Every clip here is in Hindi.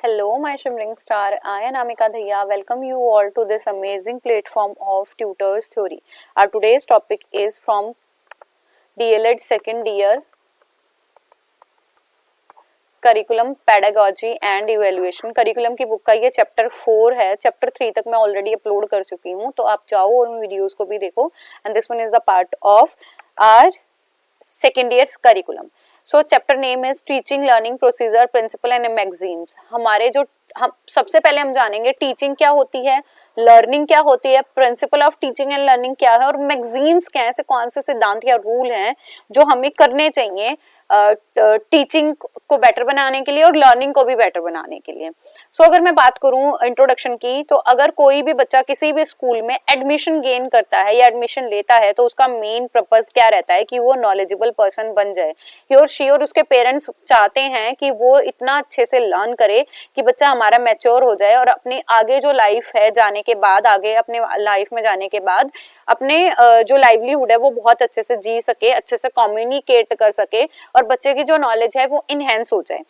Hello, my shimmering star. I am Amika Dhaya. Welcome you all to this amazing platform of Tutors Theory. Our today's topic is from DLED second year curriculum pedagogy and evaluation. Curriculum की बुक का ये चैप्टर 4 है। चैप्टर 3 तक मैं ऑलरेडी अपलोड कर चुकी हूँ, तो आप जाओ और उन वीडियोस को भी देखो। And this one is the part of our second year curriculum. So chapter name is teaching learning procedure principle and magazines. हमारे जो हम सबसे पहले हम जानेंगे टीचिंग क्या होती है, लर्निंग क्या होती है, principle of teaching and learning क्या है और मैगजीन्स क्या है, ऐसे कौन से सिद्धांत या रूल हैं जो हमें करने चाहिए टीचिंग को बेटर बनाने के लिए और लर्निंग को भी बेटर बनाने के लिए। सो अगर मैं बात करूं इंट्रोडक्शन की, तो अगर कोई भी बच्चा किसी भी स्कूल में एडमिशन गेन करता है या एडमिशन लेता है तो उसका मेन पर्पस क्या रहता है कि वो नॉलेजेबल पर्सन बन जाए। ही और शी और उसके पेरेंट्स चाहते हैं कि वो इतना अच्छे से लर्न करे कि बच्चा हमारा मैच्योर हो जाए और अपने आगे जो लाइफ है जाने के बाद, आगे अपने लाइफ में जाने के बाद अपने जो लाइवलीहुड है वो बहुत अच्छे से जी सके, अच्छे से कम्युनिकेट कर सके और बच्चे की जो नॉलेज है वो इनहेंस हो जाए।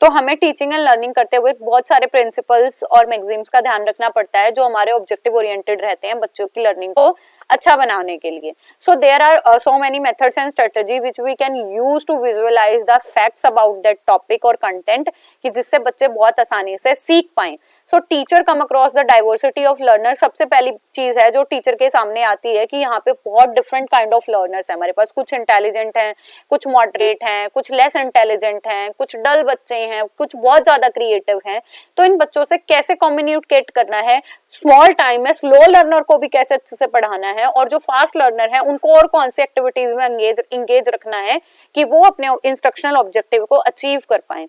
तो हमें टीचिंग एंड लर्निंग करते हुए बहुत सारे प्रिंसिपल्स और मैगजीम्स का ध्यान रखना पड़ता है जो हमारे ऑब्जेक्टिव ओरिएंटेड रहते हैं बच्चों की लर्निंग को अच्छा बनाने के लिए। So there are so many methods and strategy which we can use to visualise the facts about that topic और कंटेंट, कि जिससे बच्चे बहुत आसानी से सीख पाएं। So teacher come across the diversity of learner. सबसे पहली चीज है जो टीचर के सामने आती है कि यहाँ पे बहुत डिफरेंट काइंड ऑफ लर्नर्स है हमारे पास। कुछ इंटेलिजेंट हैं, कुछ मॉडरेट हैं, कुछ लेस इंटेलिजेंट हैं, कुछ डल बच्चे हैं, कुछ बहुत ज्यादा क्रिएटिव हैं। तो इन बच्चों से कैसे कम्युनिकेट करना है, स्मॉल टाइम में स्लो लर्नर को भी कैसे अच्छे से पढ़ाना है और जो फास्ट लर्नर है उनको और कौन सी एक्टिविटीज में इंगेज रखना है कि वो अपने इंस्ट्रक्शनल ऑब्जेक्टिव को अचीव कर पाए।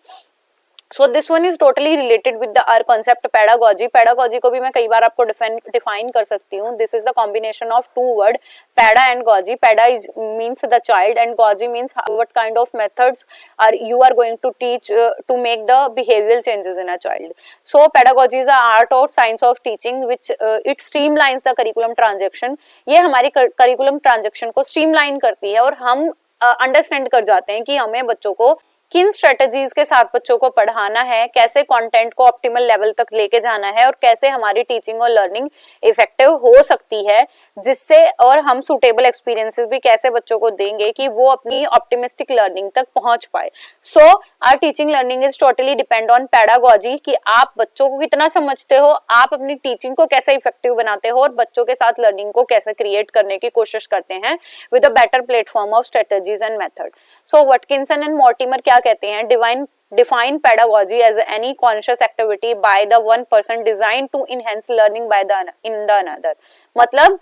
So this one is totally related with the our concept pedagogy. Pedagogy को भी मैं कई बार आपको define कर सकती हूँ. This is the combination of two word peda and goji. Peda is means the child and goji means what kind of methods are you are going to teach to make the behavioral changes in a child. So pedagogy is the art or science of teaching which it streamlines the curriculum transaction. ये हमारी curriculum transaction को streamline करती है और हम अंडरस्टैंड कर जाते हैं कि हमें बच्चों को किन स्ट्रेटजीज के साथ बच्चों को पढ़ाना है, कैसे कंटेंट को ऑप्टिमल लेवल तक लेके जाना है और कैसे हमारी टीचिंग और लर्निंग इफेक्टिव हो सकती है, जिससे और हम सुटेबल एक्सपीरियंसेस भी कैसे बच्चों को देंगे कि वो अपनी ऑप्टिमिस्टिक लर्निंग तक पहुंच पाए। So our teaching learning is totally depend on pedagogy, कि आप बच्चों को कितना समझते हो, आप अपनी टीचिंग को कैसे इफेक्टिव बनाते हो और बच्चों के साथ लर्निंग को कैसे क्रिएट करने की कोशिश करते हैं with a better platform of strategies and method. So Watkinson and Mortimer क्या कहते हैं, define pedagogy as any conscious activity by the one person designed to enhance learning by the another। मतलब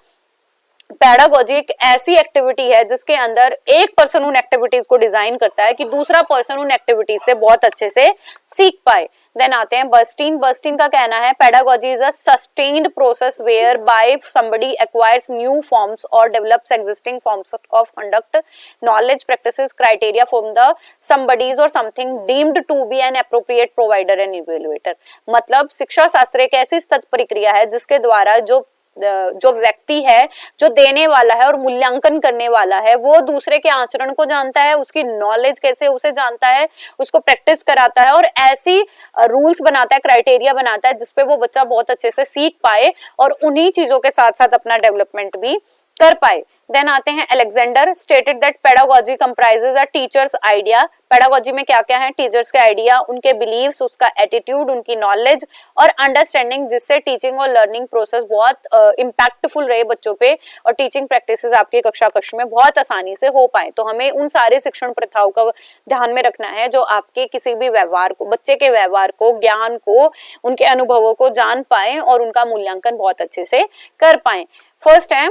पेडागॉजी एक ऐसी एक्टिविटी है जिसके अंदर एक पर्सन उन एक्टिविटीज को डिजाइन करता है कि दूसरा पर्सन उन एक्टिविटीज से बहुत अच्छे से सीख पाए। देन आते हैं बर्स्टीन। बर्स्टीन का कहना है pedagogy is a sustained process where by somebody acquires new forms और develops existing forms of conduct, knowledge, practices, criteria from the somebody's और something deemed to be an appropriate provider and evaluator. मतलब शिक्षा शास्त्र एक ऐसी सतत प्रक्रिया है जिसके द्वारा जो व्यक्ति है, जो देने वाला है और मूल्यांकन करने वाला है, वो दूसरे के आचरण को जानता है, उसकी नॉलेज कैसे उसे जानता है, उसको प्रैक्टिस कराता है और ऐसी रूल्स बनाता है, क्राइटेरिया बनाता है जिसपे वो बच्चा बहुत अच्छे से सीख पाए और उन्हीं चीजों के साथ साथ अपना डेवलपमेंट भी कर पाए। देन आते हैं Alexander. Stated that pedagogy comprises a teachers idea. Pedagogy में क्या क्या है, टीचर्स के आइडिया, उनके बिलीव्स, उसका एटीट्यूड, उनकी नॉलेज और अंडरस्टैंडिंग, जिससे टीचिंग और लर्निंग प्रोसेस बहुत इम्पैक्टफुल रहे बच्चों पे और टीचिंग प्रैक्टिसेस आपके कक्षा कक्ष में बहुत आसानी से हो पाए। तो हमें उन सारे शिक्षण प्रथाओं का ध्यान में रखना है जो आपके किसी भी व्यवहार को, बच्चे के व्यवहार को, ज्ञान को, उनके अनुभवों को जान पाए और उनका मूल्यांकन बहुत अच्छे से कर पाए। फर्स्ट है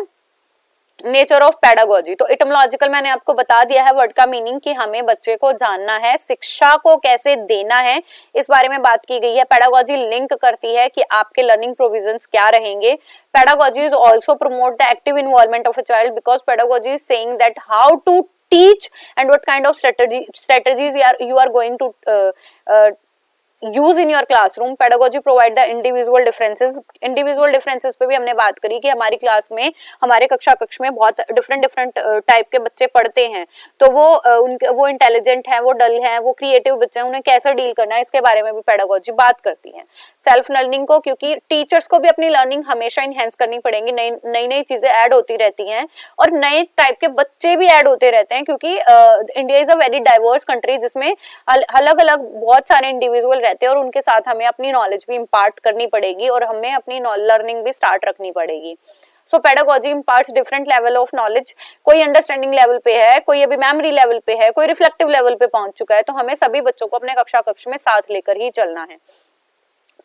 नेचर ऑफ पेडागॉजी। तो इटमोलॉजिकल मैंने आपको बता दिया है वर्ड का मीनिंग कि हमें बच्चे को जानना है, शिक्षा को कैसे देना है, इस बारे में बात की गई है। पेडागॉजी लिंक करती है कि आपके लर्निंग प्रोविजंस क्या रहेंगे। Pedagogy is also promote the active involvement of a child because pedagogy is saying that how to teach and what kind of strategies you are going to use in your classroom. Pedagogy provide the individual differences पे भी हमने बात करी कि हमारी क्लास में, हमारे कक्ष में बहुत डिफरेंट टाइप के बच्चे पढ़ते हैं, तो वो इंटेलिजेंट हैं, वो डल हैं, वो क्रिएटिव बच्चे हैं, उन्हें कैसे डील करना है इसके बारे में भी पेडागोजी बात करती है। सेल्फ लर्निंग को, क्योंकि टीचर्स को भी अपनी लर्निंग हमेशा इनहेंस करनी पड़ेगी, नई चीजें ऐड होती रहती हैं और नए टाइप के बच्चे भी ऐड होते रहते हैं, क्योंकि India is a very diverse country जिसमें अलग अलग बहुत सारे इंडिविजुअल रहते हैं और उनके साथ हमें अपनी नॉलेज भी इम्पार्ट करनी पड़ेगी और हमें अपनी लर्निंग भी स्टार्ट रखनी पड़ेगी। So pedagogy imparts different level of knowledge. कोई अंडरस्टैंडिंग लेवल पे है, कोई अभी मेमोरी लेवल पे है, कोई रिफ्लेक्टिव लेवल पे पहुंच चुका है, तो हमें सभी बच्चों को अपने कक्ष में साथ लेकर ही चलना है।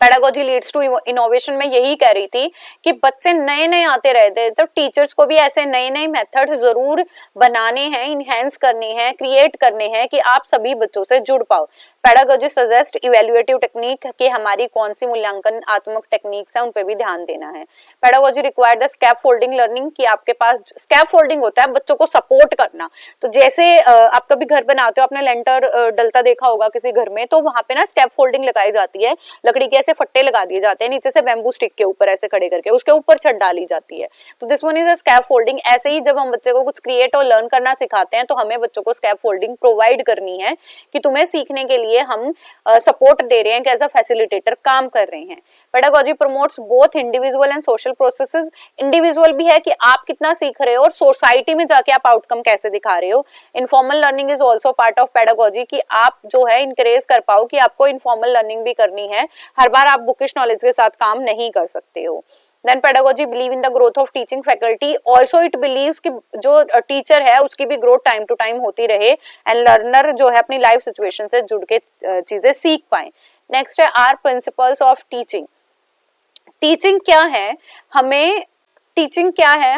पेडागोजी लीड्स टू इनोवेशन में यही कह रही थी कि बच्चे नए आते रहते हैं, तो टीचर्स को भी ऐसे नए मेथड्स जरूर बनाने हैं, इनहेंस करने हैं, क्रिएट करने हैं कि आप सभी बच्चों से जुड़ पाओ। पेडागोजी सजेस्ट इवैल्यूएटिव टेक्निक कि हमारी कौन सी मूल्यांकनात्मक टेक्निक्स है, उन पे भी ध्यान देना है। Pedagogy require the scaffolding learning कि आपके पास स्कैफोल्डिंग होता है बच्चों को सपोर्ट करना। तो जैसे आप कभी घर बनाते हो, आपने लेंटर डलता देखा होगा किसी घर में, तो वहां पे ना स्कैफोल्डिंग लगाई जाती है, लकड़ी के ऐसे फट्टे लगा दिए जाते हैं, नीचे से बैम्बू स्टिक के ऊपर ऐसे खड़े करके उसके ऊपर छत डाली जाती है। तो this one is a scaffolding. ऐसे ही जब हम बच्चे को कुछ क्रिएट और लर्न करना सिखाते हैं तो हमें बच्चों को स्कैफोल्डिंग प्रोवाइड करनी है कि तुम्हें सीखने के लिए हम सपोर्ट दे रहे हैं, कि एज अ फैसिलिटेटर काम कर रहे हैं। Pedagogy promotes both individual and social processes. Individual भी है कि आप कितना सीख रहे हो और सोसाइटी में जाके आप आउटकम कैसे दिखा रहे हो। Informal learning is also part of pedagogy कि आप जो है इंकरेज कर पाओ कि आपको इनफॉर्मल लर्निंग भी करनी है, हर बार आप बुकिश नॉलेज के साथ काम नहीं कर सकते हो। Then pedagogy believe in the growth of teaching faculty. Also it believes कि जो टीचर है उसकी भी ग्रोथ टाइम टू टाइम होती रहे एंड लर्नर जो है अपनी लाइफ सिचुएशन से जुड़ के चीजें सीख पाए। नेक्स्ट है are principles of teaching. Teaching क्या है?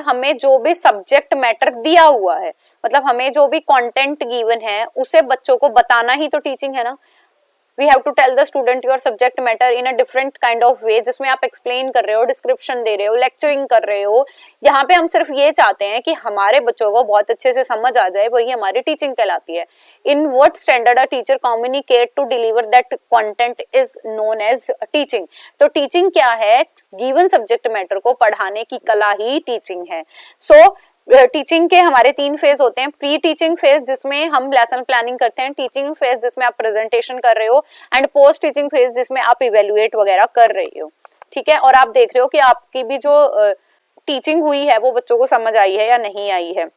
हमें जो भी सब्जेक्ट मैटर दिया हुआ है, मतलब हमें जो भी कंटेंट गिवन है उसे बच्चों को बताना ही तो टीचिंग है ना। We have to tell the student your subject matter in a different kind of way, जिसमें आप एक्सप्लेन कर रहे हो, डिस्क्रिप्शन दे रहे हो, लेक्चरिंग कर रहे हो। यहाँ पे हम सिर्फ ये चाहते हैं कि हमारे बच्चों को बहुत अच्छे से समझ आ जाए, वही हमारी टीचिंग कहलाती है। In what standard a teacher communicate to deliver that content is known as teaching. तो टीचिंग क्या है? गिवन सब्जेक्ट मैटर को पढ़ाने की कला ही टीचिंग है। सो टीचिंग के हमारे 3 फेज होते हैं। प्री टीचिंग फेज जिसमें हम लेसन प्लानिंग करते हैं, टीचिंग फेज जिसमें आप प्रेजेंटेशन कर रहे हो, एंड पोस्ट टीचिंग फेज जिसमें आप इवेल्युएट वगैरह कर रहे हो। ठीक है, और आप देख रहे हो कि आपकी भी जो टीचिंग हुई है वो बच्चों को समझ आई है या नहीं आई है।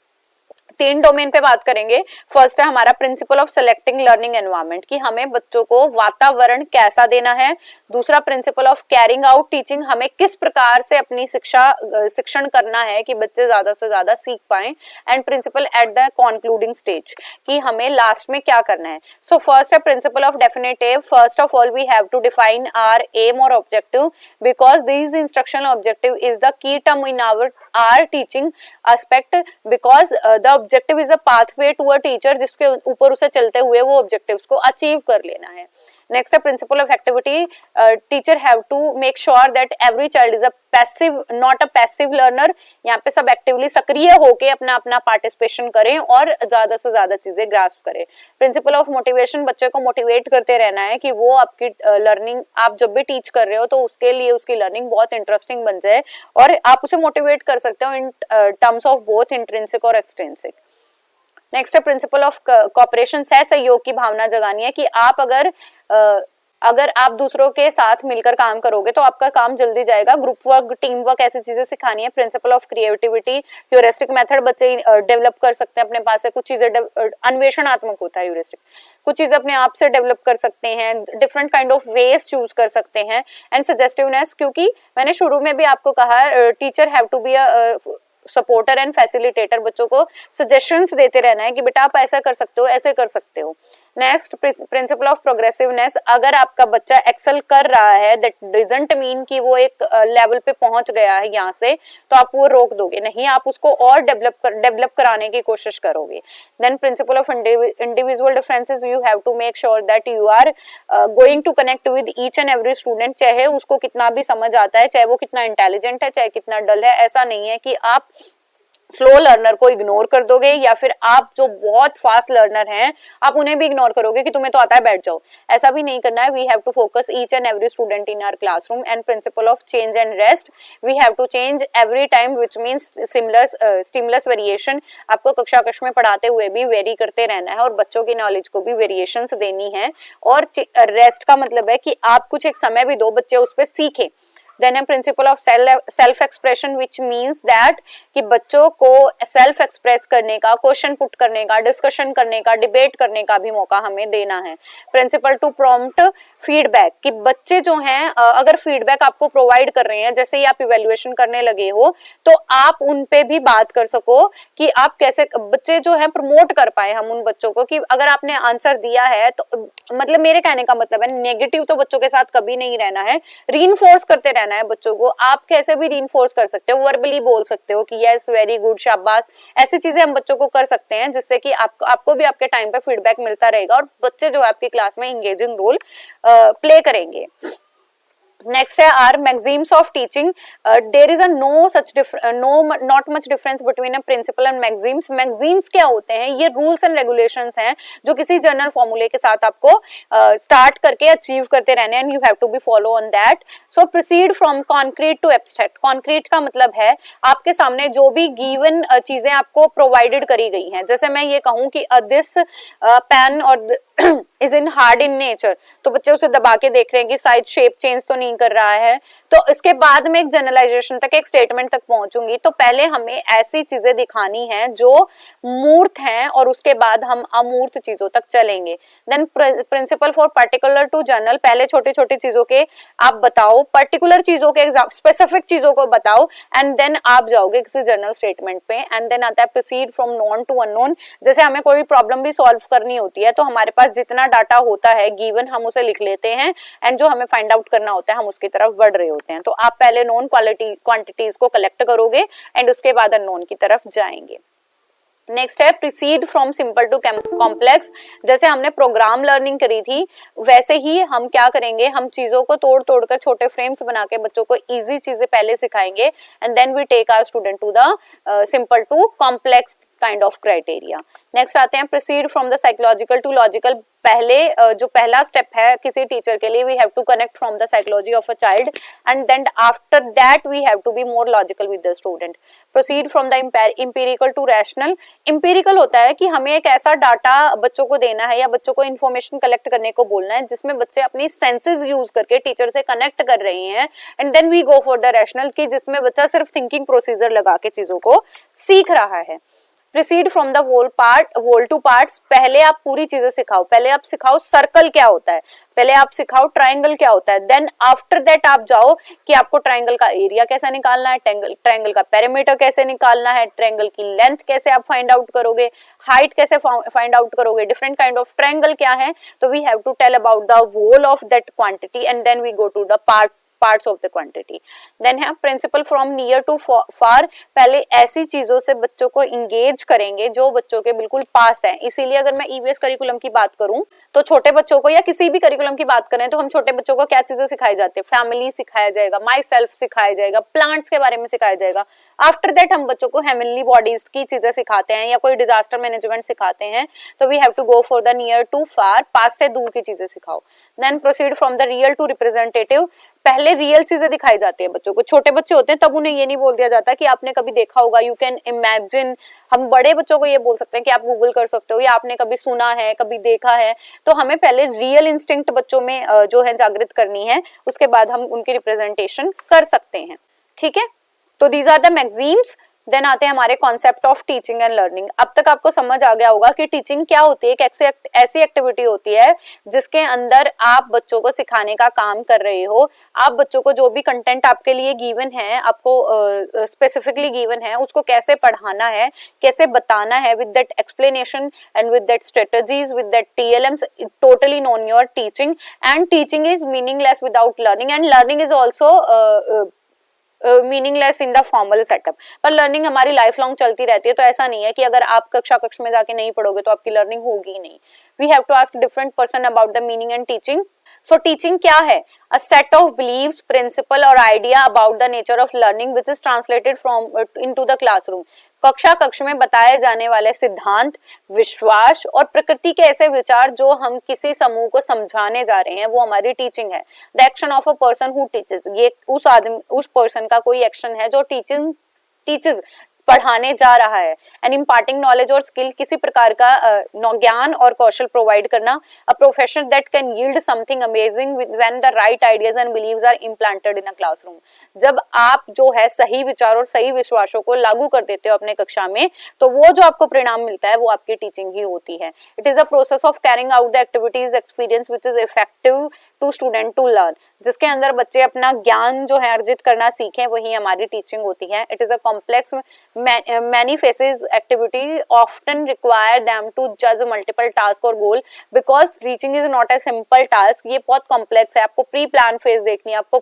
3 डोमेन पे बात करेंगे। फर्स्ट है हमारा principle of selecting learning environment कि हमें बच्चों को वातावरण कैसा देना है। दूसरा principle of carrying out teaching, हमें किस प्रकार से अपनी शिक्षण करना है कि बच्चे ज्यादा से ज्यादा सीख पाएं। And principle at the concluding stage कि हमें लास्ट में क्या करना है। सो फर्स्ट है principle of definitive. First of all we have to define our aim और objective because this instructional objective is the key term in our teaching aspect because the objective is a pathway to a teacher जिसके ऊपर उसे चलते हुए वो ऑब्जेक्टिव्स को अचीव कर लेना है। नेक्स्ट है principle of activity. Teacher have to make sure that every child is a passive not a passive learner. यहाँ पे सब एक्टिवली सक्रिय होके अपना अपना पार्टिसिपेशन करें और ज्यादा से ज्यादा चीजें ग्रास्प करें। प्रिंसिपल ऑफ मोटिवेशन, बच्चे को मोटिवेट करते रहना है कि वो आपकी लर्निंग आप जब भी टीच कर रहे हो तो उसके लिए उसकी लर्निंग बहुत इंटरेस्टिंग बन जाए और आप उसे मोटिवेट कर सकते हो in terms of both intrinsic और एक्सट्रिंसिक। नेक्स्ट है प्रिंसिपल ऑफ कोऑपरेशन, सहयोग की भावना जगानी है कि आप अगर आप दूसरों के साथ मिलकर काम करोगे तो आपका काम जल्दी जाएगा। ग्रुप वर्क, टीम वर्क, ऐसी चीजें सिखानी है। Principle of creativity, heuristic method बच्चे डेवलप कर सकते हैं अपने पास से। कुछ चीजें अन्वेषणात्मक होता है ह्यूरिस्टिक, कुछ चीजें अपने आप से डेवलप कर सकते हैं, different kind of ways choose कर सकते हैं। एंड सजेस्टिवनेस, क्योंकि मैंने शुरू में भी आपको कहा teacher have to be a supporter and facilitator, बच्चों को सजेशंस देते रहना है कि बेटा आप ऐसा कर सकते हो, ऐसे कर सकते हो। नेक्स्ट प्रिंसिपल ऑफ प्रोग्रेसिवनेस, अगर आपका बच्चा एक्सेल कर रहा है दैट डजंट मीन कि वो एक लेवल पे पहुंच गया है यहाँ से तो आप वो रोक दोगे नहीं, आप उसको और डेवलप कराने की कोशिश करोगे। Then principle of individual differences, you have to make sure that you are going to connect with each and every student, चाहे उसको कितना भी समझ आता है, चाहे वो कितना इंटेलिजेंट है, चाहे कितना डल है। ऐसा नहीं है कि आप स्लो लर्नर को इग्नोर कर दोगे, या फिर आप जो बहुत फास्ट लर्नर हैं आप उन्हें भी इग्नोर करोगे कि तुम्हें तो आता है बैठ जाओ। ऐसा भी नहीं करना है। We have to focus each and every student in our classroom and principle of change and rest. We have to change every time which means stimulus variation. आपको कक्षा कक्ष में पढ़ाते हुए भी वेरी करते रहना है और बच्चों की नॉलेज को भी वेरिएशंस देनी है। और रेस्ट का मतलब है कि आप कुछ एक समय भी दो, बच्चे उस पर सीखें। देन है principle of self expression which means that कि बच्चों को सेल्फ एक्सप्रेस करने का, क्वेश्चन पुट करने का, डिस्कशन करने का, डिबेट करने का भी मौका हमें देना है। प्रिंसिपल टू प्रॉम्प्ट फीडबैक कि बच्चे जो हैं अगर फीडबैक आपको प्रोवाइड कर रहे हैं, जैसे ही आप इवेल्युएशन करने लगे हो तो आप उन पे भी बात कर सको कि आप कैसे बच्चे जो है प्रमोट कर पाए हम उन बच्चों को, कि अगर आपने आंसर दिया है तो मतलब मेरे कहने का मतलब है नेगेटिव तो बच्चों के साथ कभी नहीं रहना है, रीइंफोर्स करते रहना है बच्चों को। आप कैसे भी रीइंफोर्स कर सकते हो, वर्बली बोल सकते हो कि यस वेरी गुड शाबाश, ऐसी चीजें हम बच्चों को कर सकते हैं जिससे कि आपको भी आपके टाइम पे फीडबैक मिलता रहेगा और बच्चे जो है आपकी क्लास में इंगेजिंग रोल प्ले करेंगे। नेक्स्ट है are maxims of teaching. There is a not much difference between a principle and maxims. Maxims क्या होते हैं? ये रूल्स एंड रेगुलेशंस हैं जो किसी जनरल फॉर्मूले के साथ आपको स्टार्ट करके अचीव करते रहने and you have to be follow on that. So proceed from concrete to abstract. Concrete का मतलब है आपके सामने जो भी गिवन चीजें आपको प्रोवाइडेड करी गई हैं, जैसे मैं ये कहूं कि दिस पेन और is in hard in nature, तो बच्चे उसे दबा के देख रहे हैं कि साइज शेप चेंज तो नहीं कर रहा है। तो इसके बाद में एक जनरलाइजेशन तक, एक स्टेटमेंट तक पहुंचूंगी। तो पहले हमें ऐसी चीजें दिखानी है जो मूर्त हैं और उसके बाद हम अमूर्त चीजों तक चलेंगे। Then principle for particular to general, पहले छोटी छोटी चीजों के आप बताओ, पर्टिकुलर चीजों के स्पेसिफिक चीजों को बताओ एंड देन आप जाओगे किसी जनरल स्टेटमेंट पे। एंड देन आता है proceed from known to unknown. जैसे हमें कोई प्रॉब्लम भी सॉल्व करनी होती है तो हमारे पास जितना डाटा होता है गिवन हम उसे लिख लेते हैं एंड जो हमें फाइंड आउट करना होता है हम उसकी तरफ बढ़ रहे होते हैं। तो आप पहले नोन क्वांटिटीज को कलेक्ट करोगे एंड उसके बाद अननोन की तरफ जाएंगे। नेक्स्ट है proceed from simple to complex. जैसे हमने प्रोग्राम लर्निंग करी थी वैसे ही हम क्या करेंगे, हम चीजों को तोड़ तोड़ कर छोटे फ्रेम्स बना के बच्चों को इजी चीजें पहले सिखाएंगे and then we take our student to the simple to complex kind of criteria. Next आते हैं proceed from the psychological to logical. पहले जो पहला स्टेप है किसी टीचर के लिए, we have to connect from the psychology of a child and then after that we have to be more logical with the student. Proceed from the empirical to rational. Empirical होता है कि हमें एक ऐसा डाटा बच्चों को देना है या बच्चों को इन्फॉर्मेशन कलेक्ट करने को बोलना है जिसमें बच्चे अपनी सेंसेस यूज करके टीचर से कनेक्ट कर रहे हैं and then we go for the rational की जिसमें बच्चा सिर्फ थिंकिंग प्रोसीजर लगा के चीजों को सीख रहा है। Proceed from the whole to parts. पहले आप पूरी चीजें सिखाओ, पहले आप सिखाओ सर्कल क्या होता है, पहले आप सिखाओ ट्रायंगल क्या होता है, देन आफ्टर दैट आप जाओ कि आपको ट्रायंगल का एरिया कैसे निकालना है, ट्रायंगल का पेरीमीटर कैसे निकालना है, ट्रायंगल की लेंथ कैसे आप फाइंड आउट करोगे, हाइट कैसे फाइंड आउट करोगे, डिफरेंट काइंड ऑफ ट्रायंगल क्या है। तो we have to tell about the whole of that quantity and then we go to the parts of the quantity. Then है principle from near to far। पहले ऐसी चीजों से बच्चों को इंगेज करेंगे जो बच्चों के बिल्कुल पास है। इसीलिए अगर मैं ईवीएस करिकुलम की बात करूं तो छोटे बच्चों को या किसी भी करिकुलम की बात करें तो हम छोटे बच्चों को क्या चीजें सिखाई जाती है, फैमिली सिखाया जाएगा, माई सेल्फ सिखाया जाएगा, प्लांट्स के बारे में सिखाया जाएगा। आफ्टर दैट हम बच्चों को हेवनली बॉडीज की चीजें सिखाते हैं या कोई डिजास्टर मैनेजमेंट सिखाते हैं। तो we have to go for the near to far, पास से दूर की चीजें सिखाओ। Then proceed from the real to representative. पहले रियल चीजें दिखाई जाती है बच्चों को। छोटे बच्चे होते हैं तब उन्हें ये नहीं बोल दिया जाता कि आपने कभी देखा होगा, यू कैन इमेजिन। हम बड़े बच्चों को ये बोल सकते हैं कि आप गूगल कर सकते हो या आपने कभी सुना है, कभी देखा है। तो हमें पहले रियल इंस्टिंक्ट बच्चों में जो है जागृत करनी है, उसके बाद हम उनकी रिप्रेजेंटेशन कर सकते हैं। ठीक है, तो these are the maxims. Then आते हैं हमारे concept of teaching and learning. अब तक आपको समझ आ गया होगा कि टीचिंग क्या होती है। एक ऐसी एक्टिविटी होती है जिसके अंदर आप बच्चों को सिखाने का काम कर रहे हो। आप बच्चों को जो भी कंटेंट आपके लिए गिवन है, आपको स्पेसिफिकली गिवन है, उसको कैसे पढ़ाना है, कैसे बताना है with that explanation and with that strategies, with that TLMs, totally non your teaching. And teaching is meaningless without learning and learning is also meaningless in the formal setup. पर लर्निंग हमारी लाइफ लॉन्ग चलती रहती है। तो ऐसा नहीं है कि अगर आप कक्ष में जाके नहीं पढ़ोगे तो आपकी लर्निंग होगी नहीं। We have to ask different person about the meaning and teaching. So teaching क्या है? A set of beliefs, principle और idea about the nature of learning which is translated from into the classroom. कक्ष में बताए जाने वाले सिद्धांत, विश्वास और प्रकृति के ऐसे विचार जो हम किसी समूह को समझाने जा रहे हैं, वो हमारी टीचिंग है। The action of a person who teaches, ये उस पर्सन का कोई एक्शन है जो टीचेस पढ़ाने जा रहा है। एंड इम्पार्टिंग नॉलेज और स्किल, किसी प्रकार का ज्ञान और कौशल प्रोवाइड करना। A profession that can yield something amazing when the right ideas and beliefs are implanted in a classroom. जब आप जो है सही विचार और सही विश्वासों को लागू कर देते हो अपने कक्षा में, तो वो जो आपको परिणाम मिलता है वो आपकी टीचिंग ही होती है। It is a process of carrying out the activities experience which is effective to student to learn, जिसके अंदर बच्चे अपना ज्ञान जो है अर्जित करना सीखें, वही हमारी टीचिंग होती है। It is a complex many phases activity often require them to judge multiple task or goal because teaching is not a simple task। ये बहुत कॉम्प्लेक्स है। आपको प्री प्लान फेज देखनी है, आपको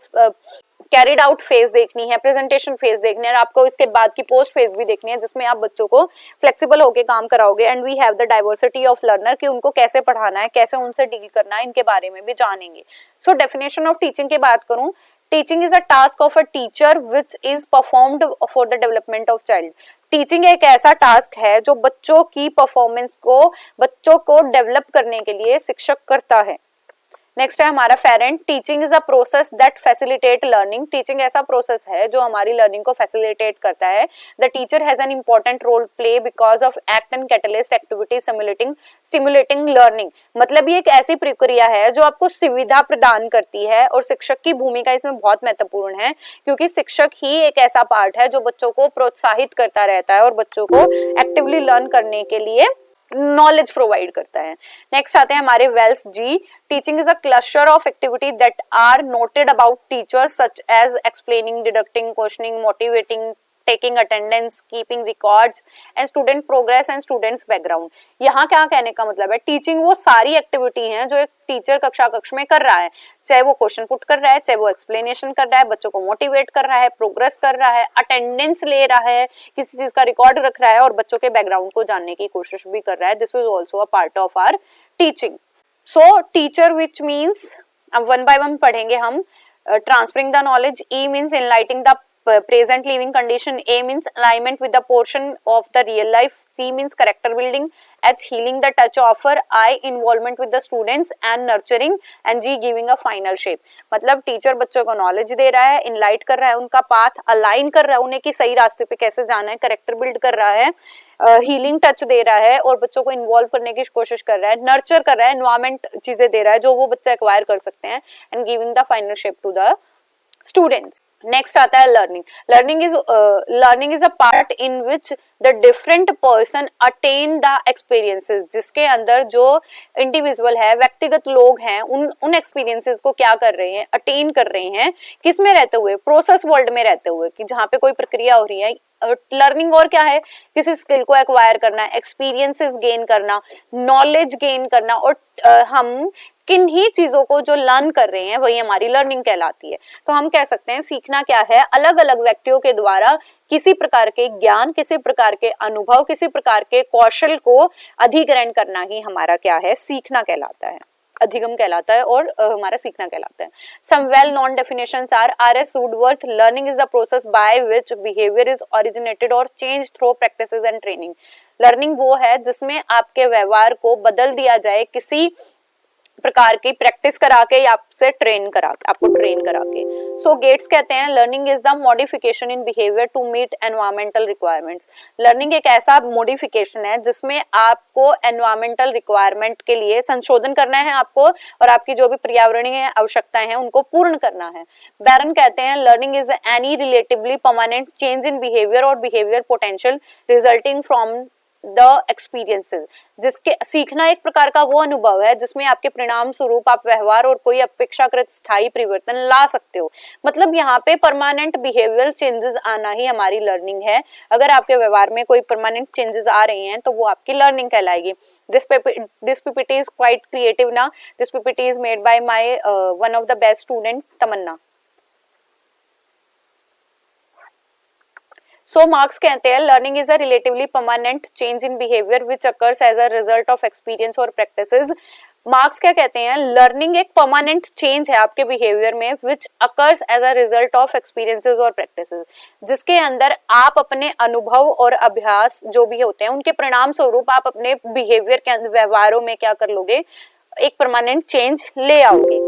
कैरिड आउट फेज देखनी है, प्रेजेंटेशन फेज देखनी है, और आपको इसके बाद की पोस्ट फेज भी देखनी है, जिसमें आप बच्चों को फ्लेक्सिबल होकर काम कराओगे। And we have the diversity of learner, कि उनको कैसे पढ़ाना है, कैसे उनसे डील करना है, इनके बारे में भी जानेंगे। सो डेफिनेशन ऑफ टीचिंग की बात करूं, teaching is a task of a teacher which is performed for the development of child. Teaching एक ऐसा टास्क है जो बच्चों की परफॉर्मेंस को, बच्चों को डेवलप करने के लिए शिक्षक करता है। नेक्स्ट है हमारा फेरेंट। Teaching is a process that facilitate learning. Teaching ऐसा प्रोसेस है जो हमारी लर्निंग को फैसिलिटेट करता है। The teacher has an important role play because of act and catalyst activity stimulating learning. मतलब ये एक ऐसी प्रक्रिया है जो आपको सुविधा प्रदान करती है, और शिक्षक की भूमिका इसमें बहुत महत्वपूर्ण है, क्योंकि शिक्षक ही एक ऐसा पार्ट है जो बच्चों को प्रोत्साहित करता रहता है और बच्चों को एक्टिवली लर्न करने के लिए नॉलेज प्रोवाइड करता है। नेक्स्ट आते हैं हमारे Wells ji. Teaching is a cluster of activity that are noted about teachers such as explaining, deducting, questioning, motivating, taking attendance, keeping records and student progress and students background. यहाँ क्या कहने का मतलब है, टीचिंग वो सारी एक्टिविटी हैं जो एक टीचर कक्ष में कर रहा है, चाहे वो क्वेश्चन पुट कर रहा है, चाहे वो एक्सप्लेनेशन कर रहा है, बच्चों को मोटिवेट कर रहा है, प्रोग्रेस कर रहा है, अटेंडेंस ले रहा है, किसी चीज का रिकॉर्ड रख रहा है, और बच्चों के बैकग्राउंड को जानने की कोशिश भी कर रहा है। This is also a part of our teaching. So teacher which means, अब वन बाय वन पढ़ेंगे हम। Transferring the knowledge, E means enlightening the present living condition, A means alignment with the portion of the real life, C means character building, H healing the touch offer, I involvement with the students and nurturing, and G giving a final shape। मतलब टीचर बच्चों को नॉलेज दे रहा है, इनलाइट कर रहा है उनका पाथ, अलाइन कर रहा है उन्हें कि सही रास्ते पे कैसे जाना है, करेक्टर बिल्ड कर रहा है, हीलिंग टच दे रहा है और बच्चों को इन्वॉल्व करने की कोशिश कर रहा है, नर्चर कर रहा है, एनवायरमेंट चीजें दे रहा है जो वो बच्चा एक्वायर कर सकते हैं, and giving the final shape to the students. Next आता है learning. Learning is a part in which the different person attain the experiences, जिसके अंदर जो इंडिविजुअल है, व्यक्तिगत लोग हैं, उन एक्सपीरियंसेस को क्या कर रहे हैं, अटेन कर रहे हैं, किस में रहते हुए, प्रोसेस वर्ल्ड में रहते हुए, कि जहाँ पे कोई प्रक्रिया हो रही है। लर्निंग और क्या है, किसी स्किल को एक्वायर करना, एक्सपीरियंसेस गेन करना, नॉलेज गेन करना, और हम किन ही चीजों को जो लर्न कर रहे हैं वही हमारी लर्निंग कहलाती है। तो हम कह सकते हैं सीखना क्या है, अलग अलग व्यक्तियों के द्वारा किसी प्रकार के ज्ञान, किसी प्रकार के अनुभव, किसी प्रकार के कौशल को अधिग्रहण करना ही हमारा क्या है, सीखना कहलाता है, अधिगम कहलाता है, और हमारा सीखना कहलाता है। Some well known definitions are R.S. Woodworth, learning is the process by which behaviour is originated or change through practices and training. Learning वो है जिसमें आपके व्यवहार को बदल दिया जाए किसी प्रकार की प्रैक्टिस करा के या आपसे ट्रेन करा के, आपको ट्रेन करा के। सो गेट्स कहते हैं learning is the modification in behaviour to meet environmental requirements. Learning एक ऐसा मॉडिफिकेशन है जिसमें आपको एनवायरमेंटल रिक्वायरमेंट के लिए संशोधन करना है आपको, और आपकी जो भी पर्यावरणीय आवश्यकताएं हैं उनको पूर्ण करना है। बैरन कहते हैं learning is any relatively permanent change in behaviour or behaviour potential resulting from the experiences. जिसके सीखना एक प्रकार का वो अनुभव है जिसमें आपके परिणाम स्वरूप आप व्यवहार और कोई अपेक्षाकृत स्थायी परिवर्तन ला सकते हो। मतलब यहाँ पे परमानेंट बिहेवियरल चेंजेस आना ही हमारी लर्निंग है। अगर आपके व्यवहार में कोई परमानेंट चेंजेस आ रहे हैं तो वो आपकी लर्निंग कहलाएगी। This PPT is quite creative now. This PPT is made by my one of the best student, Tamanna. So Marks कहते हैं learning is a relatively permanent change in behaviour which occurs as a result of experience और प्रैक्टिसेस। मार्क्स क्या कहते हैं, लर्निंग एक परमानेंट चेंज है आपके बिहेवियर में which occurs as a result of experiences और प्रैक्टिसेस, जिसके अंदर आप अपने अनुभव और अभ्यास जो भी होते हैं उनके परिणाम स्वरूप आप अपने बिहेवियर के अंदर, व्यवहारों में क्या कर लोगे, एक परमानेंट चेंज ले आओगे।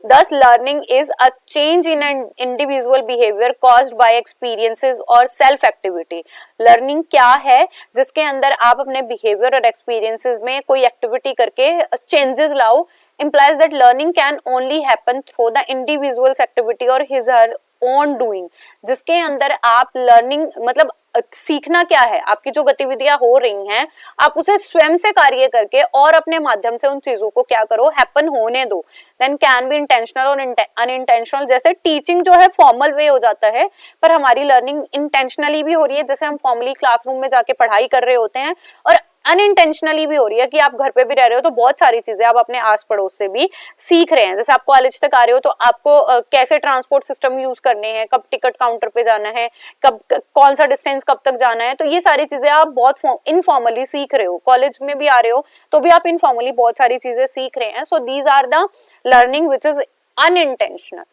Thus, learning is a change in an individual behavior caused by experiences or self activity. Learning क्या है, जिसके अंदर आप अपने behavior और experiences में कोई activity करके changes लाओ, implies that learning can only happen through the individual's activity or his her own doing, जिसके अंदर आप learning मतलब सीखना क्या है, आपकी जो गतिविधियां हो रही हैं आप उसे स्वयं से कार्य करके और अपने माध्यम से उन चीजों को क्या करो, हैपन होने दो। देन कैन बी इंटेंशनल और अनइंटेंशनल, जैसे टीचिंग जो है फॉर्मल वे हो जाता है पर हमारी लर्निंग इंटेंशनली भी हो रही है, जैसे हम फॉर्मली क्लासरूम में जाके पढ़ाई कर रहे होते हैं, और अनइंटेंशनली भी हो रही है कि आप घर पे भी रह रहे हो तो बहुत सारी चीजें आप अपने आस पड़ोस से भी सीख रहे हैं। जैसे आप कॉलेज तक आ रहे हो तो आपको कैसे ट्रांसपोर्ट सिस्टम यूज करने हैं, कब टिकट काउंटर पे जाना है, कब कौन सा डिस्टेंस कब तक जाना है, तो ये सारी चीजें आप बहुत इनफॉर्मली सीख रहे हो। कॉलेज में भी आ रहे हो तो भी आप इनफॉर्मली बहुत सारी चीजें सीख रहे हैं। So these are the learning which is unintentional.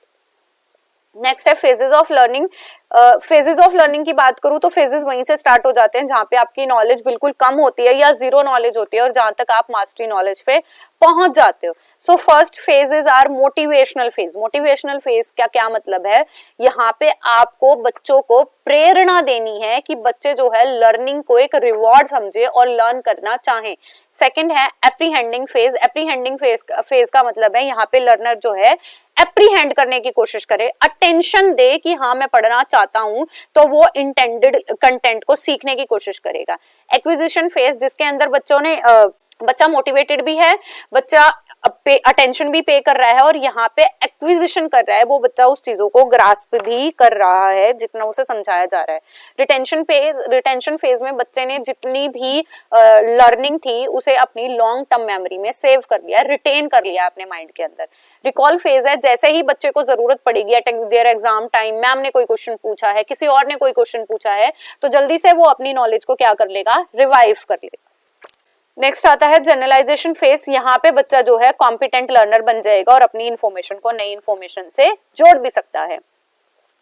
Next है phases of learning. Phases of learning की बात करूं तो फेजेस वहीं से स्टार्ट हो जाते हैं जहां पे आपकी नॉलेज बिल्कुल कम होती है या जीरो नॉलेज होती है और जहां तक आप मास्टरी नॉलेज पे पहुंच जाते हो। So first phases are motivational phase. Motivational phase का क्या मतलब है, यहाँ पे आपको बच्चों को प्रेरणा देनी है कि बच्चे जो है लर्निंग को एक रिवॉर्ड समझे और लर्न करना चाहें। सेकंड है एप्रीहेंडिंग फेज। एप्रीहेंडिंग फेज का मतलब है यहाँ पे लर्नर जो है एप्रीहेंड करने की कोशिश करे, अटेंशन दे कि हाँ मैं पढ़ना चाहता हूं, तो वो इंटेंडेड कंटेंट को सीखने की कोशिश करेगा। एक्विजिशन फेज जिसके अंदर बच्चा मोटिवेटेड भी है, बच्चा अटेंशन भी पे कर रहा है और यहाँ पे एक्विजिशन कर रहा है, वो बच्चा उस चीजों को ग्रास्प भी कर रहा है जितना उसे समझाया जा रहा है। रिटेंशन फेज में बच्चे ने जितनी भी लर्निंग थी उसे अपनी लॉन्ग टर्म मेमोरी में सेव कर लिया, रिटेन कर लिया अपने माइंड के अंदर। रिकॉल फेज है जैसे ही बच्चे को जरूरत पड़ेगी eight there exam time, ma'am ने कोई क्वेश्चन पूछा है, किसी और ने कोई क्वेश्चन पूछा है, तो जल्दी से वो अपनी नॉलेज को क्या कर लेगा, रिवाइव कर लेगा। नेक्स्ट आता है जनरलाइजेशन फेज। यहाँ पे बच्चा जो है कॉम्पिटेंट लर्नर बन जाएगा और अपनी इंफॉर्मेशन को नई इंफॉर्मेशन से जोड़ भी सकता है।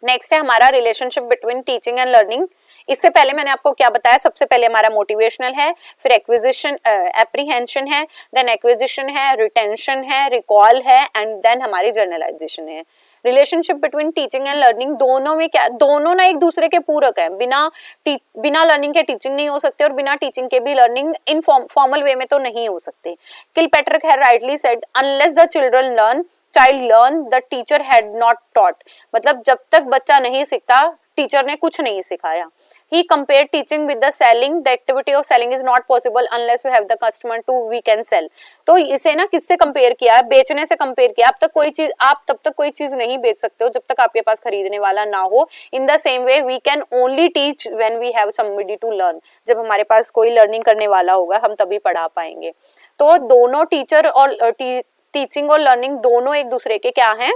नेक्स्ट है हमारा relationship between teaching and learning. इससे पहले मैंने आपको क्या बताया, सबसे पहले हमारा मोटिवेशनल है, फिर एक्विजिशन एप्रीहेंशन है, देन एक्विजिशन है, रिटेंशन है, रिकॉल है एंड देन हमारी जनरलाइजेशन है। Relationship between teaching and learning, दोनों में क्या, दोनों ना एक दूसरे के पूरक है। बिना लर्निंग के टीचिंग नहीं हो सकते और बिना टीचिंग के भी लर्निंग इन फॉर्मल वे में तो नहीं हो सकती। Kilpatrick had rightly said unless the children learn child learn the teacher had not taught, मतलब जब तक बच्चा नहीं सीखता टीचर ने कुछ नहीं सिखाया। He compared teaching with the selling. The activity of selling is not possible unless we have the customer to we can sell. तो इसे ना किससे कंपेयर किया है, बेचने से कंपेयर किया। आप तब तक कोई चीज नहीं बेच सकते हो जब तक आपके पास खरीदने वाला ना हो। In the same way we can only teach when we have somebody to learn. जब हमारे पास कोई लर्निंग करने वाला होगा हम तभी पढ़ा पाएंगे। तो दोनों टीचर और टीचिंग और लर्निंग दोनों एक दूसरे के क्या हैं,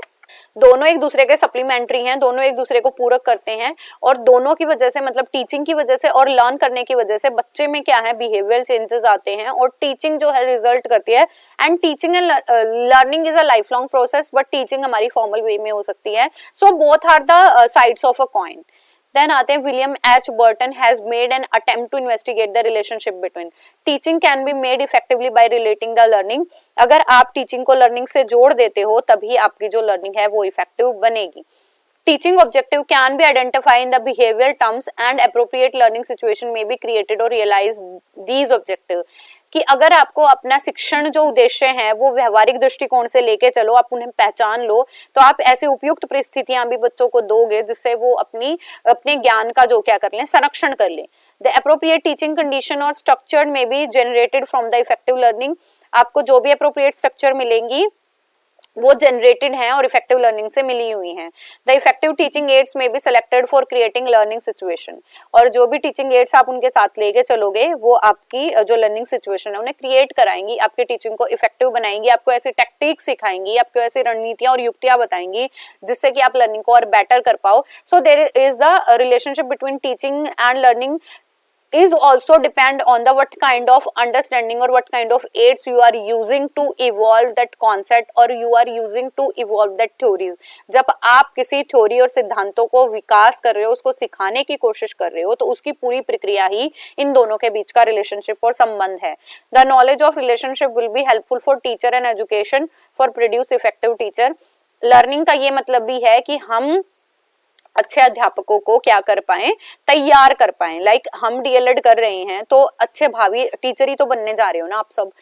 दोनों एक दूसरे के सप्लीमेंट्री हैं, दोनों एक दूसरे को पूरक करते हैं और दोनों की वजह से मतलब टीचिंग की वजह से और लर्न करने की वजह से बच्चे में क्या है, बिहेवियरल चेंजेस आते हैं और टीचिंग जो है रिजल्ट करती है। And teaching and learning is a life long process, but teaching हमारी फॉर्मल वे में हो सकती है। So both are the sides of a coin. Then आते हैं William H Burton has made an attempt to investigate the relationship between teaching can be made effectively by relating the learning. अगर आप टीचिंग को लर्निंग से जोड़ देते हो तभी आपकी जो लर्निंग है वो इफेक्टिव बनेगी। Teaching objective can be identify in the behaviour terms and appropriate learning situation में बी क्रिएटेड और रियलाइज दीज ऑब्जेक्टिव, कि अगर आपको अपना शिक्षण जो उद्देश्य है वो व्यवहारिक दृष्टिकोण से लेके चलो, आप उन्हें पहचान लो, तो आप ऐसे उपयुक्त परिस्थितियां भी बच्चों को दोगे जिससे वो अपने ज्ञान का जो क्या कर लें, संरक्षण कर लें। द एप्रोप्रिएट टीचिंग कंडीशन और स्ट्रक्चर में be generated from the effective learning. आपको जो भी एप्रोप्रिएट स्ट्रक्चर मिलेंगी वो जनरेटेड हैं और इफेक्टिव लर्निंग से मिली हुई हैं। द इफेक्टिव टीचिंग एड्स में be selected for creating learning situation, और जो भी टीचिंग एड्स आप उनके साथ लेके चलोगे वो आपकी जो लर्निंग सिचुएशन है उन्हें क्रिएट कराएंगी, आपके टीचिंग को इफेक्टिव बनाएंगी, आपको ऐसी टेक्टिक्स सिखाएंगी, आपको ऐसी रणनीतियां और युक्तियां बताएंगी जिससे कि आप लर्निंग को और बेटर कर पाओ। So there is the relationship between teaching and learning is also depend on the what kind of understanding or what kind of aids you are using to evolve that concept or you are using to evolve that theories. जब आप किसी थ्योरी और सिद्धांतों को विकास कर रहे हो, उसको सिखाने की कोशिश कर रहे हो, तो उसकी पूरी प्रक्रिया ही इन दोनों के बीच का रिलेशनशिप और संबंध है. The knowledge of relationship will be helpful for teacher and education for produce effective teacher. Learning का ये मतलब भी है कि हम अच्छे अध्यापकों को क्या कर पाए, तैयार कर पाए. लाइक हम डीएलएड कर रहे हैं तो अच्छे भावी टीचर ही तो बनने जा रहे हो ना आप सब.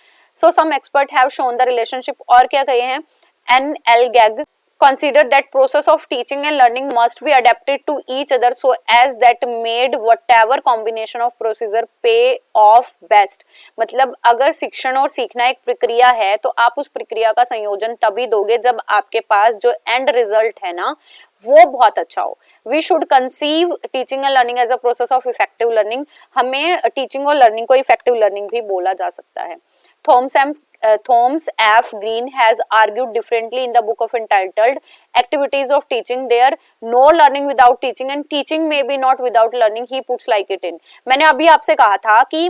So some expert have shown the relationship. और क्या कहे हैं, N L. Gage consider that process of teaching and learning must be adapted to each other so as that made whatever combination of procedure pay off best. मतलब अगर शिक्षण और सीखना एक प्रक्रिया है तो आप उस प्रक्रिया का संयोजन तभी दोगे जब आपके पास जो एंड रिजल्ट है ना वो बहुत अच्छा हो. We should conceive teaching and learning as a process of effective learning. हमें टीचिंग और लर्निंग को इफेक्टिव लर्निंग भी बोला जा सकता है. Thomas F. Green has argued differently in the book of entitled Activities of Teaching. There no learning without teaching and teaching may be not without learning. He puts like it in. मैंने अभी आपसे कहा था कि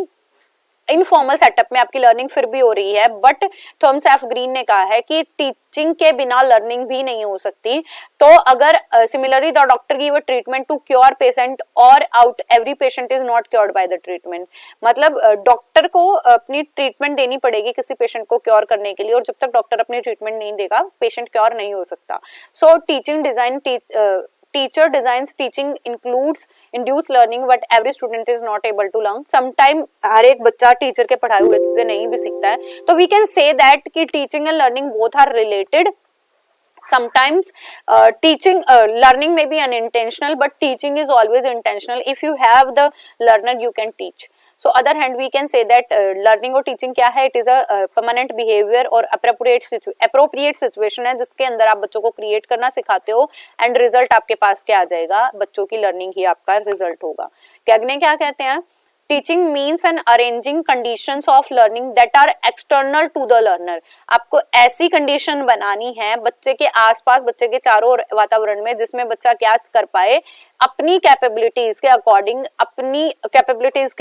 इनफॉर्मल सेटअप में आपकी लर्निंग फिर भी हो रही है, बट थॉमस एफ ग्रीन ने कहा है कि टीचिंग के बिना लर्निंग भी नहीं हो सकती. तो अगर similarly the doctor give a treatment to cure patient और out every patient is not cured by the treatment. मतलब डॉक्टर को अपनी ट्रीटमेंट देनी पड़ेगी किसी पेशेंट को क्योर करने के लिए, और जब तक डॉक्टर अपनी ट्रीटमेंट नहीं देगा पेशेंट क्योर नहीं हो सकता. So teaching design teacher designs teaching includes induced learning but every student is not able to learn. Sometime हर एक बच्चा टीचर के पढ़ाए हुए चीजें नहीं भी सीखता है. तो we can say that कि teaching and learning both are related. Sometimes learning may be unintentional but teaching is always intentional. If you have the learner you can teach. So other hand we can say that learning और teaching क्या है, it is a permanent behavior और appropriate situation है जिसके अंदर आप बच्चों को create करना सिखाते हो and result आपके पास क्या आ जाएगा, बच्चों की learning ही आपका result होगा. कैगने क्या कहते हैं, teaching means an arranging conditions of learning that are external to the learner. आपको ऐसी कंडीशन बनानी है बच्चे के आसपास, बच्चे के चारों ओर वातावरण में, जिसमें बच्चा क्या कर पाए, अपनी कैपेबिलिटीज के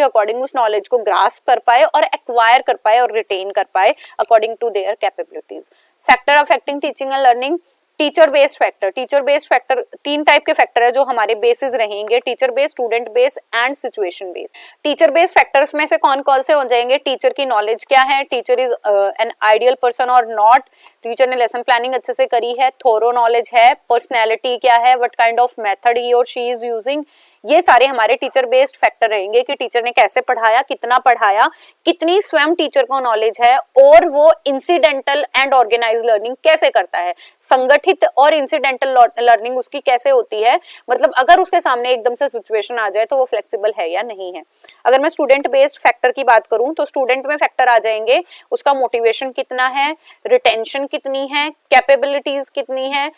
अकॉर्डिंग उस नॉलेज को ग्रास्प कर पाए और एक्वायर कर पाए और रिटेन कर पाए according to their capabilities. Factor affecting teaching and learning. Teacher based factor तीन टाइप के फैक्टर है जो हमारे बेसिस रहेंगे, teacher based, student based and situation based. Teacher based factors में से कौन कौन से हो जाएंगे, टीचर की नॉलेज क्या है, teacher is an ideal person और नॉट, टीचर ने लेसन प्लानिंग अच्छे से करी है, थोरो नॉलेज है, पर्सनैलिटी क्या है, व्हाट काइंड ऑफ मेथड ही और शी इज यूजिंग. ये सारे हमारे टीचर बेस्ड फैक्टर रहेंगे कि टीचर ने कैसे पढ़ाया, कितना पढ़ाया, कितनी स्वयं टीचर को नॉलेज है और वो इंसिडेंटल एंड ऑर्गेनाइज लर्निंग कैसे करता है, संगठित और इंसिडेंटल लर्निंग उसकी कैसे होती है. मतलब अगर उसके सामने एकदम से सिचुएशन आ जाए तो वो फ्लेक्सिबल है या नहीं है. अगर मैं स्टूडेंट बेस्ड फैक्टर की बात करूं तो स्टूडेंट में फैक्टर आ जाएंगे, उसका मोटिवेशन कितना है, रिटेंशन कितनी है, कैपेबिलिटीज कितनी है,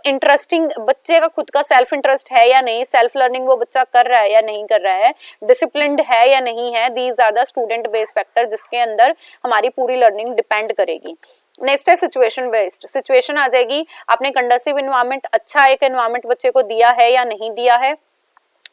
इंटरेस्टिंग बच्चे का खुद का सेल्फ इंटरेस्ट है या नहीं, सेल्फ लर्निंग वो बच्चा कर रहा है या नहीं कर रहा है, डिसिप्लिन्ड है या नहीं है. These are the student based factor जिसके अंदर हमारी पूरी लर्निंग डिपेंड करेगी. नेक्स्ट है सिचुएशन बेस्ड. सिचुएशन आ जाएगी, आपने कंडक्टिव एनवायरनमेंट, अच्छा एक एनवायरनमेंट बच्चे को दिया है या नहीं दिया है,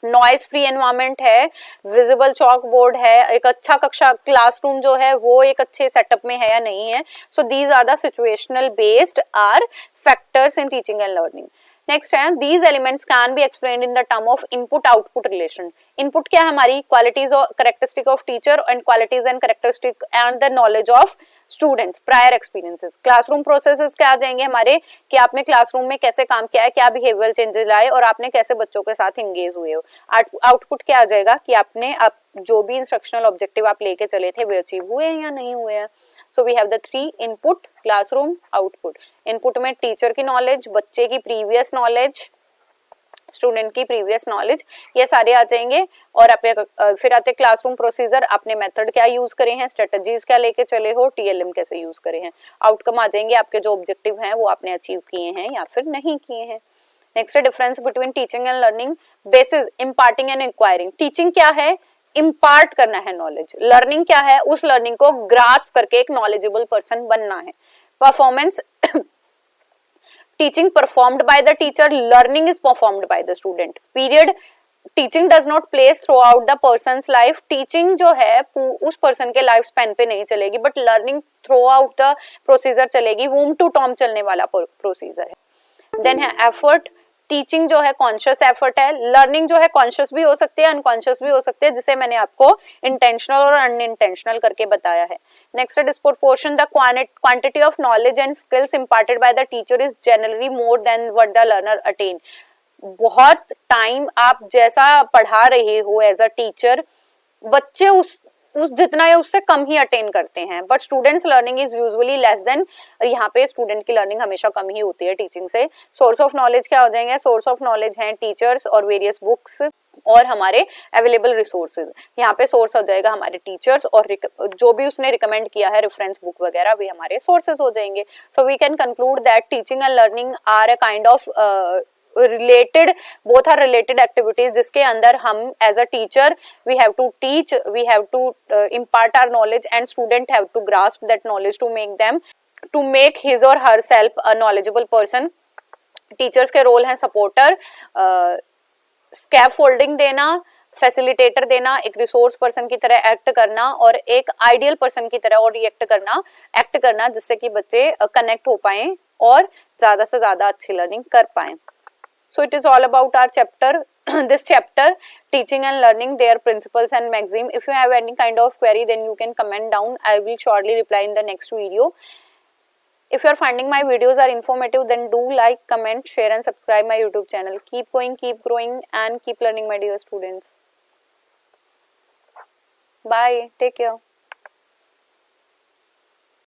नॉइज फ्री एनवायरनमेंट है, विजिबल चॉक बोर्ड है, एक अच्छा कक्षा क्लासरूम जो है वो एक अच्छे सेटअप में है या नहीं है. So these are the situational based are factors in teaching and learning. Next है, these elements can be explained in the term of input output relation. Input क्या है हमारी, क्वालिटीज और characteristic of teacher and qualities and characteristic and the knowledge of students, prior experiences. Classroom processes क्या आ जाएंगे हमारे, कि आपने क्लासरूम में कैसे काम किया है, क्या बिहेवियरल चेंजेस लाए और आपने कैसे बच्चों के साथ एंगेज हुए हो. आउटपुट क्या आ जाएगा कि आपने जो भी इंस्ट्रक्शनल ऑब्जेक्टिव आप लेके चले थे वे अचीव हुए हैं या नहीं हुए हैं. So we have the 3 input, classroom, output. Input में टीचर की नॉलेज, बच्चे की प्रीवियस नॉलेज, स्टूडेंट की प्रीवियस नॉलेज, ये सारे आ जाएंगे. और फिर आते क्लासरूम प्रोसीजर, आपने मेथड क्या यूज करे हैं, स्ट्रेटजीज क्या लेके चले हो, टीएलएम कैसे यूज करे हैं. आउटकम आ जाएंगे, आपके जो ऑब्जेक्टिव हैं वो आपने अचीव किए हैं या फिर नहीं किए हैं. नेक्स्ट है difference between teaching and learning. Basis, imparting and enquiring. Teaching क्या है, इम्पार्ट करना है नॉलेज. लर्निंग क्या है, उस लर्निंग को ग्रास्प करके एक नॉलेजेबल पर्सन बनना है. Performance, teaching performed by the teacher, learning is performed by the student. Period. Teaching does not place through out the persons life, teaching जो है उस पर्सन के लाइफ स्पैन पे नहीं चलेगी, but learning through out the procedure चलेगी, वूम टू टॉम चलने वाला प्रोसीजर है। देन है एफर्ट, टीचिंग जो है कॉन्शियस एफर्ट है, लर्निंग जो है कॉन्शियस भी हो सकते हैं, अनकॉन्शियस भी हो सकते हैं, जिसे मैंने आपको इंटेंशनल और अनइंटेंशनल करके बताया है। नेक्स्ट है disproportion, the quantity of knowledge and skills imparted by the teacher is generally more than what the learner attain. बहुत टाइम आप जैसा पढ़ा रहे हो एज अ टीचर, बच्चे उस जितना है उससे कम ही अटेन करते हैं, but students learning is usually less than, यहाँ पे स्टूडेंट की लर्निंग हमेशा कम ही होती है टीचिंग से। सोर्स ऑफ नॉलेज क्या हो जाएंगे, सोर्स ऑफ नॉलेज हैं टीचर्स और वेरियस बुक्स और हमारे अवेलेबल रिसोर्सेज। यहाँ पे सोर्स हो जाएगा हमारे टीचर्स और जो भी उसने रिकमेंड किया है रेफरेंस बुक वगैरह, भी हमारे सोर्सेज हो जाएंगे। So we can conclude that teaching and learning are a kind of related, both are related activities, जिसके अंदर हम as a teacher we have to teach, we have to impart our knowledge and student have to grasp that knowledge to make his or herself a knowledgeable person। Teachers के रोल हैं सपोर्टर, स्कैफोल्डिंग देना, फैसिलिटेटर देना, एक रिसोर्स पर्सन की तरह एक्ट करना और एक आइडियल पर्सन की तरह और एक्ट करना जिससे कि बच्चे कनेक्ट हो पाएं और ज्यादा से ज्यादा अच्छी लर्निंग कर पाएं। So it is all about our chapter, this chapter, teaching and learning, their principles and maxim. If you have any kind of query, then you can comment down. I will surely reply in the next video. If you are finding my videos are informative, then do like, comment, share and subscribe my YouTube channel. Keep going, keep growing and keep learning, my dear students. Bye. Take care.